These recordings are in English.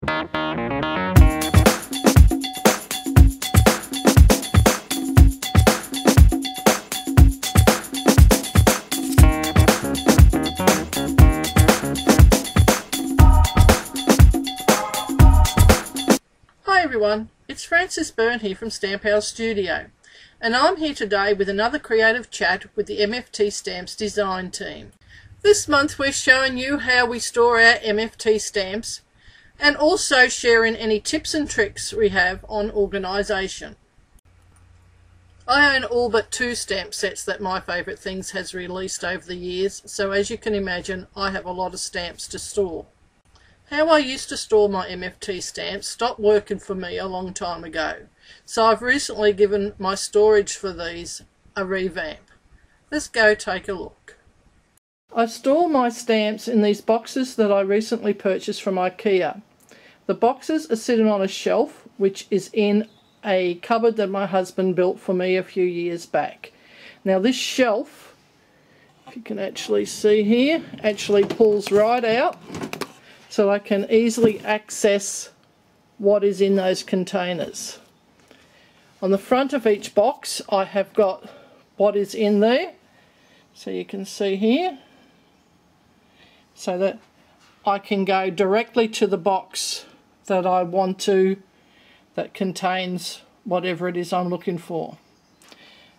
Hi everyone, it's Frances Byrne here from Stamp House Studio, and I'm here today with another creative chat with the MFT Stamps design team. This month we're showing you how we store our MFT stamps and also sharing any tips and tricks we have on organisation. I own all but 2 stamp sets that My Favourite Things has released over the years, so as you can imagine I have a lot of stamps to store. How I used to store my MFT stamps stopped working for me a long time ago, so I've recently given my storage for these a revamp. Let's go take a look. I store my stamps in these boxes that I recently purchased from IKEA. The boxes are sitting on a shelf which is in a cupboard that my husband built for me a few years back. Now this shelf, if you can actually see here, actually pulls right out, so I can easily access what is in those containers. On the front of each box I have got what is in there, so you can see here, so that I can go directly to the box that I want to, that contains whatever it is I'm looking for.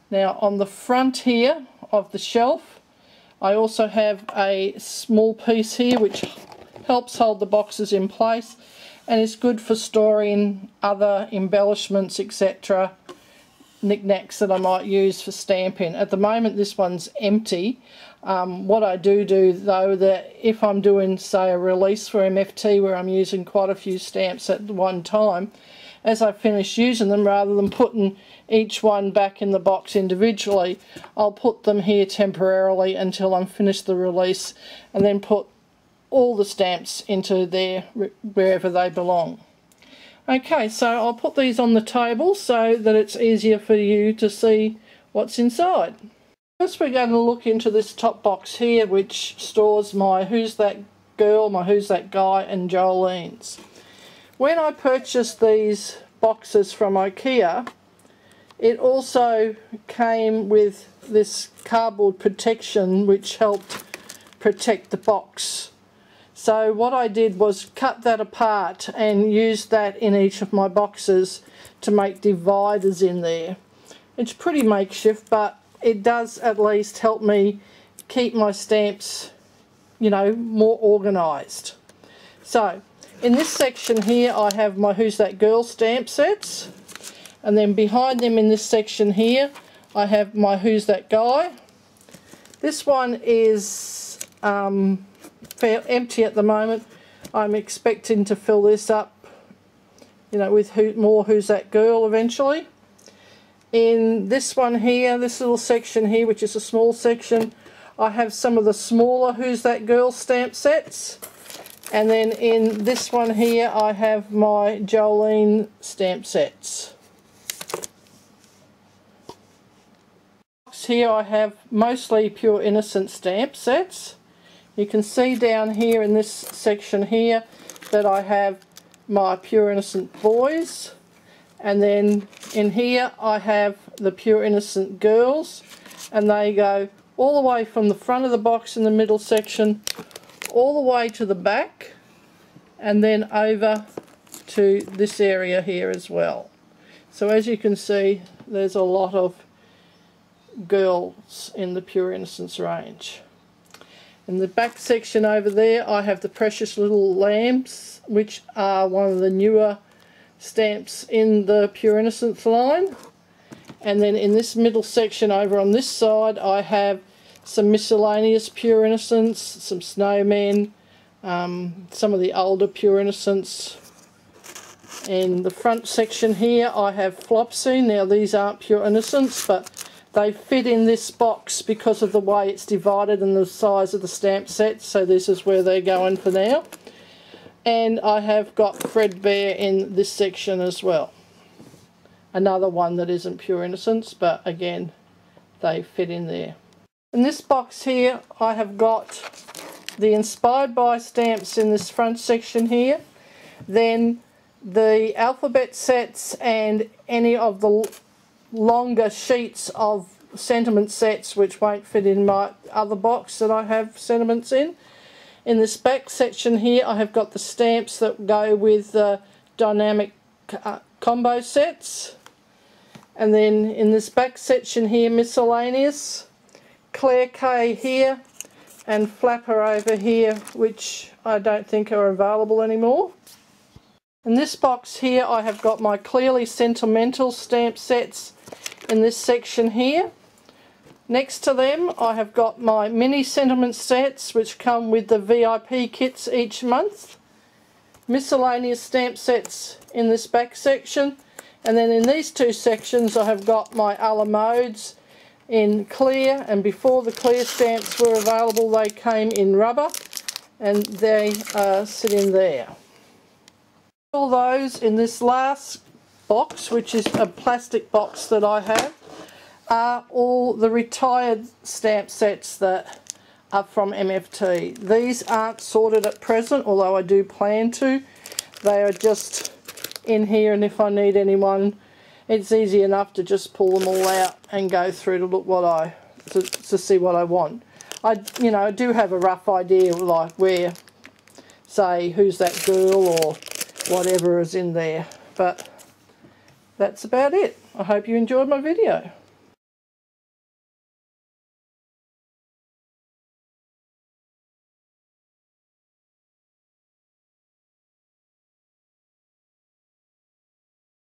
Now on the front here of the shelf I also have a small piece here which helps hold the boxes in place and is good for storing other embellishments, etc., knickknacks that I might use for stamping. At the moment this one's empty. What I do though, that if I'm doing say a release for MFT where I'm using quite a few stamps at one time, as I finish using them, rather than putting each one back in the box individually, I'll put them here temporarily until I'm finished the release and then put all the stamps into there wherever they belong. Okay, so I'll put these on the table so that it's easier for you to see what's inside. First we're going to look into this top box here which stores my Who's That Girl, my Who's That Guy and Jolene's. When I purchased these boxes from IKEA, it also came with this cardboard protection which helped protect the box. So what I did was cut that apart and use that in each of my boxes to make dividers in there. It's pretty makeshift, but it does at least help me keep my stamps, you know, more organised. So in this section here I have my Who's That Girl stamp sets, and then behind them in this section here I have my Who's That Guy. This one is empty at the moment. I'm expecting to fill this up, you know, with more Who's That Girl eventually. In this one here, this little section here, which is a small section, I have some of the smaller Who's That Girl stamp sets, and then in this one here I have my Jolene stamp sets. Here I have mostly Pure Innocent stamp sets. You can see down here in this section here that I have my Pure Innocent Boys, and then in here I have the Pure Innocent Girls, and they go all the way from the front of the box in the middle section all the way to the back and then over to this area here as well. So as you can see there's a lot of girls in the Pure Innocence range. In the back section over there I have the Precious Little Lambs, which are one of the newer stamps in the Pure Innocence line. And then in this middle section over on this side I have some miscellaneous Pure Innocence, some snowmen, some of the older Pure Innocence. In the front section here I have Flopsy. Now these aren't Pure Innocence, but they fit in this box because of the way it's divided and the size of the stamp set, so this is where they're going for now. And I have got Fredbear in this section as well. Another one that isn't Pure Innocence, but again they fit in there. In this box here I have got the Inspired By stamps in this front section here, then the alphabet sets and any of the longer sheets of sentiment sets which won't fit in my other box that I have sentiments in. In this back section here I have got the stamps that go with the dynamic combo sets, and then in this back section here miscellaneous, Claire K here and Flapper over here, which I don't think are available anymore. In this box here I have got my clearly sentimental stamp sets in this section here. Next to them I have got my mini sentiment sets which come with the VIP kits each month. Miscellaneous stamp sets in this back section, and then in these two sections I have got my a la modes in clear, and before the clear stamps were available they came in rubber, and they sit in there. All those in this last box, which is a plastic box that I have, are all the retired stamp sets that are from MFT. These aren't sorted at present, although I do plan to. They are just in here, and if I need anyone, it's easy enough to just pull them all out and go through to look to see what I want. I do have a rough idea, like where, say, who's that girl or whatever is in there, but that's about it. I hope you enjoyed my video.